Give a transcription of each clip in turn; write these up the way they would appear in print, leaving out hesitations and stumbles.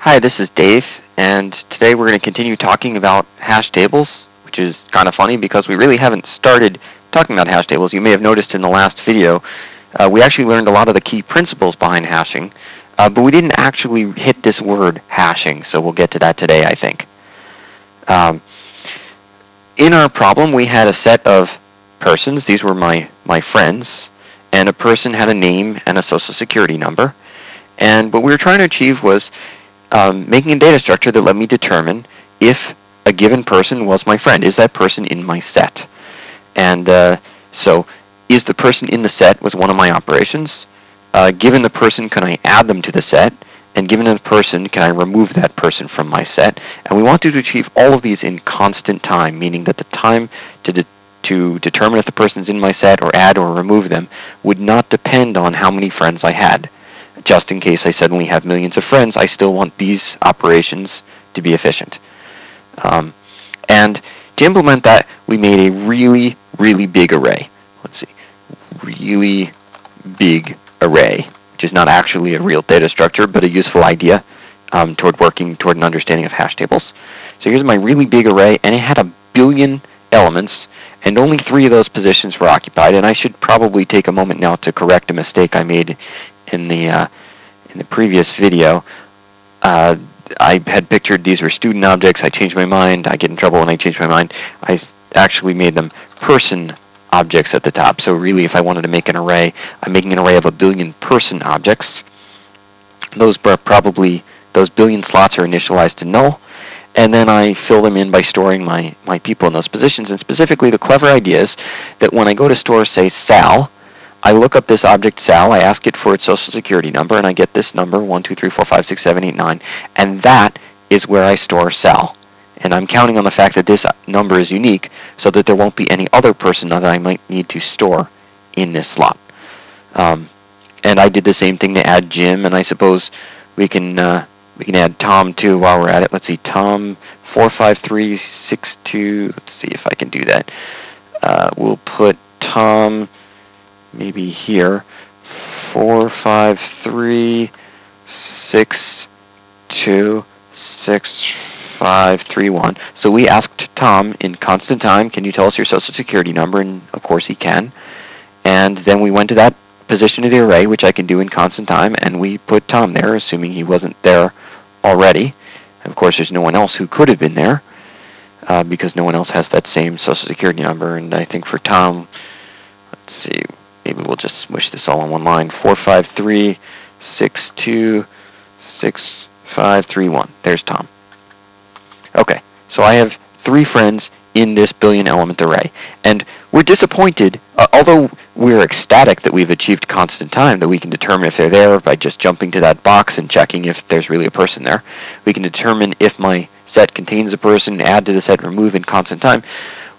Hi, this is Dave, and today we're going to continue talking about hash tables, which is kind of funny because we really haven't started talking about hash tables. You may have noticed in the last video, we actually learned a lot of the key principles behind hashing, but we didn't actually hit this word hashing, so we'll get to that today, I think. In our problem, we had a set of persons. These were my friends, and a person had a name and a social security number. And what we were trying to achieve was making a data structure that let me determine if a given person was my friend. Is that person in my set? And so is the person in the set was one of my operations. Given the person, can I add them to the set? And given the person, can I remove that person from my set? And we want to achieve all of these in constant time, meaning that the time to determine if the person's in my set or add or remove them would not depend on how many friends I had. Just in case I suddenly have millions of friends, I still want these operations to be efficient. And to implement that, we made a really, really big array. Let's see, really big array, which is not actually a real data structure, but a useful idea toward working toward an understanding of hash tables. So here's my really big array, and it had 1 billion elements, and only 3 of those positions were occupied. And I should probably take a moment now to correct a mistake I made in the previous video. I had pictured these were student objects. I changed my mind. I get in trouble when I change my mind. I actually made them person objects at the top. So really, if I wanted to make an array, I'm making an array of 1 billion person objects. Those billion slots are initialized to null, and then I fill them in by storing my people in those positions. And specifically, the clever idea is that when I go to store, say, Sal, I look up this object Sal, I ask it for its social security number, and I get this number, 1, 2, 3, 4, 5, 6, 7, 8, 9, and that is where I store Sal. And I'm counting on the fact that this number is unique so that there won't be any other person that I might need to store in this slot. And I did the same thing to add Jim, and I suppose we can add Tom too while we're at it. Let's see, Tom 45362. Let's see if I can do that. We'll put Tom maybe here, 453626531. So we asked Tom in constant time, can you tell us your social security number? And of course he can. And then we went to that position of the array, which I can do in constant time, and we put Tom there, assuming he wasn't there already. And of course there's no one else who could have been there, because no one else has that same social security number. And I think for Tom, let's see, maybe we'll just smush this all in one line. 453626531. There's Tom. Okay, so I have 3 friends in this billion element array. And we're disappointed, although we're ecstatic that we've achieved constant time, that we can determine if they're there by just jumping to that box and checking if there's really a person there. We can determine if my set contains a person, add to the set, remove in constant time.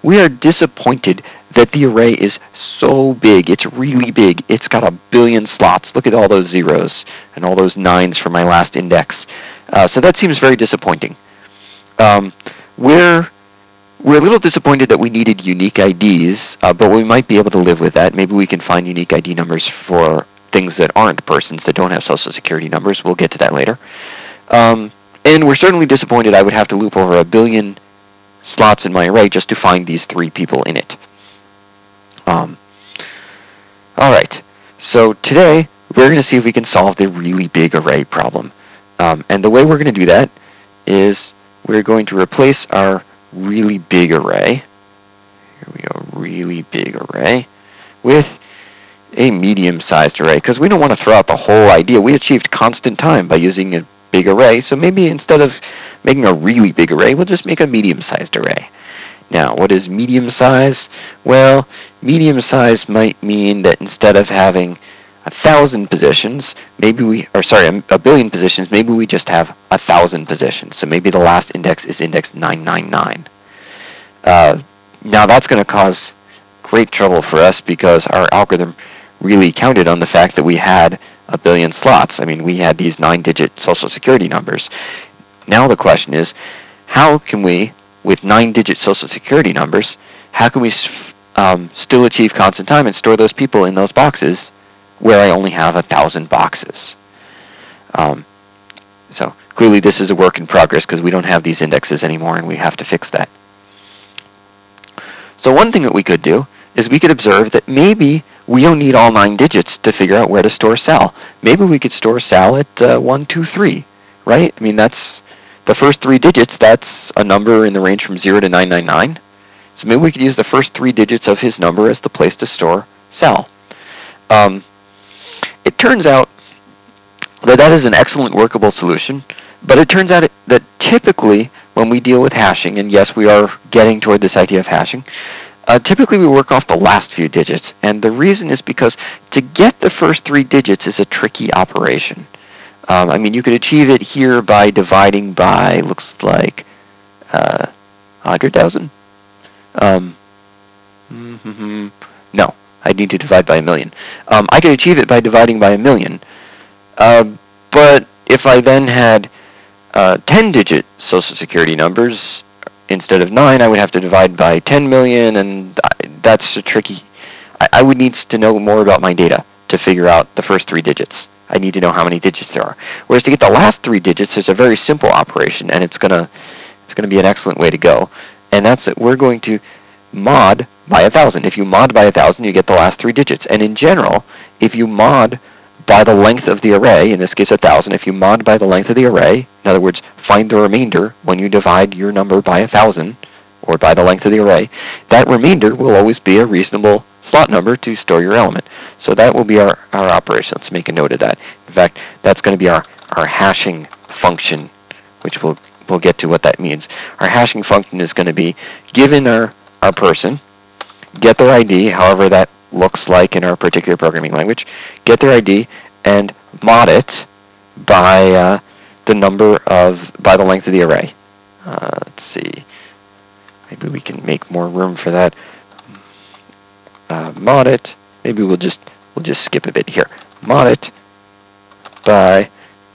We are disappointed that the array is so big. It's really big. It's got 1 billion slots. Look at all those zeros and all those 9s for my last index. So that seems very disappointing. We're a little disappointed that we needed unique IDs, but we might be able to live with that. Maybe we can find unique ID numbers for things that aren't persons, that don't have social security numbers. We'll get to that later. And we're certainly disappointed I would have to loop over 1 billion slots in my array just to find these 3 people in it. Alright, so today we're going to see if we can solve the really big array problem. And the way we're going to do that is we're going to replace our really big array, here we go, really big array, with a medium-sized array, because we don't want to throw out the whole idea. We achieved constant time by using a big array, so maybe instead of making a really big array, we'll just make a medium-sized array. Now, what is medium-sized? Well, medium-sized might mean that instead of having 1,000 positions, a billion positions, maybe we just have 1,000 positions. So maybe the last index is index 999. Now that's going to cause great trouble for us because our algorithm really counted on the fact that we had 1 billion slots. I mean, we had these 9-digit social security numbers. Now the question is, how can we, with 9-digit social security numbers, how can we still achieve constant time and store those people in those boxes where I only have 1,000 boxes? So clearly this is a work in progress because we don't have these indexes anymore and we have to fix that. So one thing that we could do is we could observe that maybe we don't need all 9 digits to figure out where to store Sal. Maybe we could store Sal at 1, 2, 3, right? I mean, that's the first 3 digits. That's a number in the range from 0 to 999. So maybe we could use the first 3 digits of his number as the place to store Sal. It turns out that is an excellent workable solution, but it turns out that typically when we deal with hashing, and yes, we are getting toward this idea of hashing, typically we work off the last few digits, and the reason is because to get the first 3 digits is a tricky operation. I mean, you could achieve it here by dividing by, looks like, 100,000? No, I need to divide by 1,000,000. I could achieve it by dividing by 1,000,000, but if I then had 10-digit Social Security numbers instead of 9, I would have to divide by 10 million, and that's a tricky. I would need to know more about my data to figure out the first 3 digits. I need to know how many digits there are. Whereas to get the last 3 digits is a very simple operation, and it's gonna be an excellent way to go. And that's it. We're going to mod by 1,000. If you mod by 1,000, you get the last 3 digits. And in general, if you mod by the length of the array, in this case 1,000, if you mod by the length of the array, in other words, find the remainder when you divide your number by 1,000, or by the length of the array, that remainder will always be a reasonable slot number to store your element. So that will be our operation. Let's make a note of that. In fact, that's going to be our hashing function, which we'll get to what that means. Our hashing function is going to be, given our person, get their ID, however that looks like in our particular programming language, get their ID and mod it by by the length of the array. Let's see. Maybe we can make more room for that. Mod it. Maybe we'll just skip a bit here. Mod it by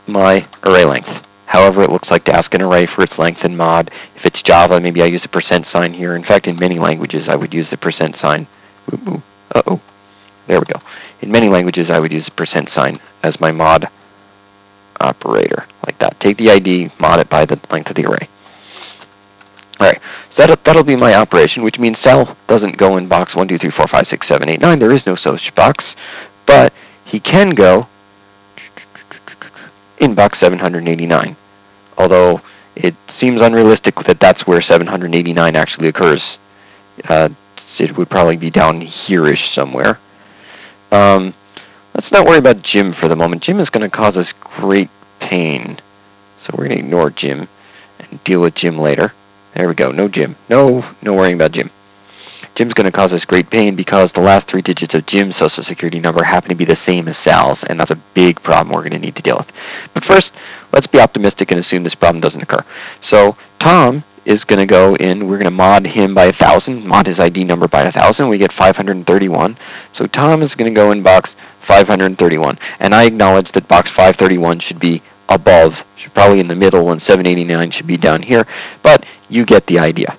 my array length. However it looks like to ask an array for its length and mod. If it's Java, maybe I use a % here. In fact, in many languages, I would use the %. Uh-oh. There we go. In many languages, I would use the % as my mod operator, like that. Take the ID, mod it by the length of the array. Alright, so that'll be my operation, which means Sal doesn't go in box 1, 2, 3, 4, 5, 6, 7, 8, 9. There is no such box, but he can go in box 789. Although it seems unrealistic that that's where 789 actually occurs. It would probably be down here-ish somewhere. Let's not worry about Jim for the moment. Jim is going to cause us great pain. So we're going to ignore Jim and deal with Jim later. There we go. No Jim. No worrying about Jim. Jim's going to cause us great pain because the last 3 digits of Jim's Social Security number happen to be the same as Sal's, and that's a big problem we're going to need to deal with. But first, let's be optimistic and assume this problem doesn't occur. So Tom is going to go in, we're going to mod him by 1,000, mod his ID number by 1,000, we get 531. So Tom is going to go in box 531, and I acknowledge that box 531 should be above, should probably in the middle, and 789 should be down here, but you get the idea.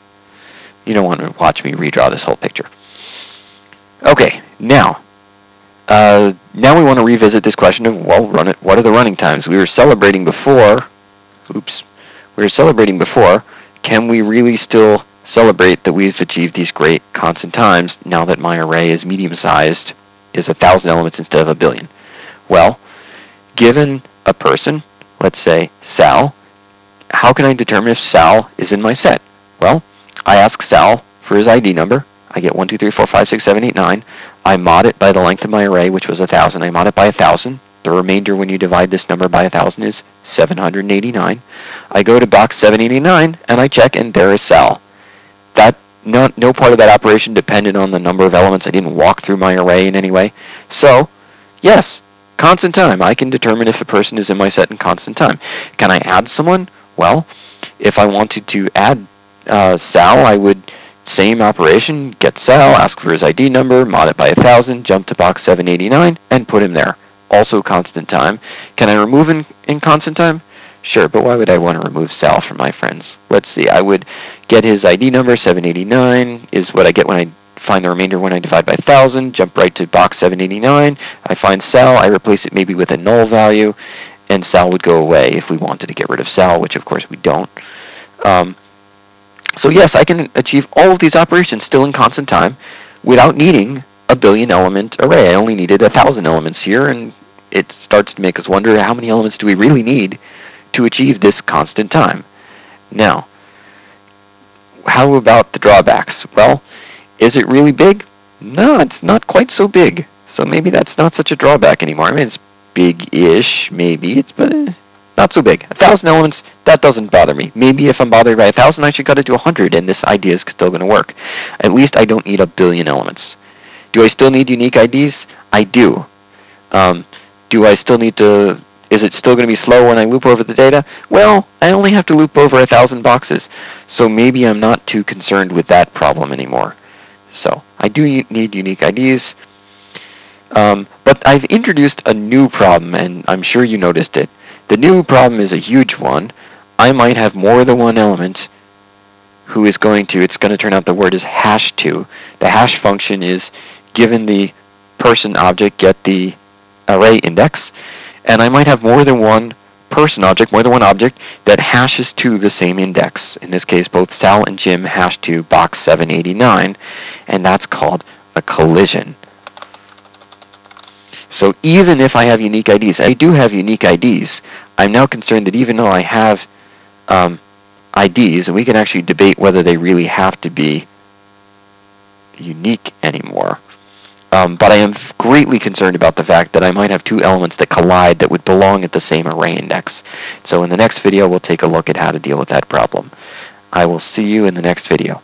You don't want to watch me redraw this whole picture. Okay, now we want to revisit this question of, well, what are the running times? We were celebrating before, can we really still celebrate that we've achieved these great constant times now that my array is medium-sized, is 1,000 elements instead of 1 billion? Well, given a person, let's say Sal, how can I determine if Sal is in my set? Well, I ask Sal for his ID number. I get 1, 2, 3, 4, 5, 6, 7, 8, 9. I mod it by the length of my array, which was 1,000. I mod it by 1,000. The remainder when you divide this number by 1,000 is 789. I go to box 789 and I check, and there is Sal. That no part of that operation depended on the number of elements. I didn't walk through my array in any way. So, yes, constant time. I can determine if a person is in my set in constant time. Can I add someone? Well, if I wanted to add Sal, I would, same operation, get Sal, ask for his ID number, mod it by 1,000, jump to box 789, and put him there. Also constant time. Can I remove in constant time? Sure, but why would I want to remove Sal from my friends? Let's see, I would get his ID number, 789, is what I get when I find the remainder when I divide by 1,000, jump right to box 789, I find Sal, I replace it maybe with a null value, and Sal would go away if we wanted to get rid of Sal, which of course we don't. So yes, I can achieve all of these operations still in constant time without needing a billion element array. I only needed 1,000 elements here, and it starts to make us wonder, how many elements do we really need to achieve this constant time? Now, how about the drawbacks? Well, is it really big? No, it's not quite so big. So maybe that's not such a drawback anymore. I mean, it's big-ish, maybe, but not so big. 1,000 elements, that doesn't bother me. Maybe if I'm bothered by 1,000, I should cut it to 100, and this idea is still going to work. At least I don't need a billion elements. Do I still need unique IDs? I do. Do I still need to... Is it still going to be slow when I loop over the data? Well, I only have to loop over 1,000 boxes, so maybe I'm not too concerned with that problem anymore. So I do need unique IDs. But I've introduced a new problem, and I'm sure you noticed it. The new problem is a huge one. I might have more than one element who is going to, it's going to turn out the word is hash to. The hash function is given the person object, get the array index, and I might have more than one person object, more than one object that hashes to the same index. In this case, both Sal and Jim hash to box 789, and that's called a collision. So even if I have unique IDs, I do have unique IDs, I'm now concerned that even though I have IDs, and we can actually debate whether they really have to be unique anymore, but I am greatly concerned about the fact that I might have two elements that collide that would belong at the same array index. So in the next video, we'll take a look at how to deal with that problem. I will see you in the next video.